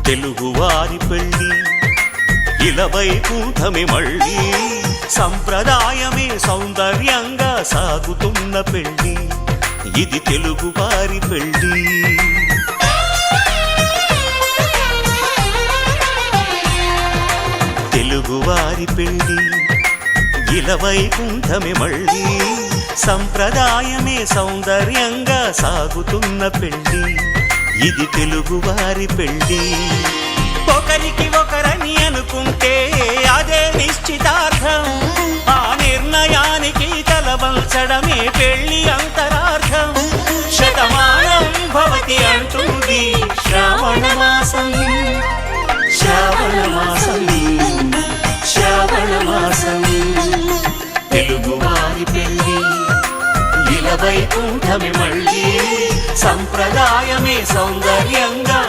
తెలుగువారి పెళ్ళి ఇలవైకుంఠమే మళ్ళీ సంప్రదాయమే సౌందర్యంగా సాగుతున్న పెళ్ళి ఇది తెలుగువారి పెళ్ళి తెలుగువారి పెళ్ళి ఇలవైకుంఠమే మళ్ళీ సంప్రదాయమే సౌందర్యంగా సాగుతున్న పెళ్ళి ఇది తెలుగువారి పెళ్ళి ఒకరికి ఒకరని అనుకుంటే అదే నిశ్చితార్థం ఆ నిర్ణయానికి తలవంచడమే పెళ్ళి అంతరార్థం శతమానం భవతి అంటుంది శ్రావణ మాసం శ్రావణ మాసం శ్రావణ మాసం తెలుగువారి పెళ్ళి ఇలవైకుంఠమే మళ్ళీ సంప్రదాయమే సౌందర్యంగా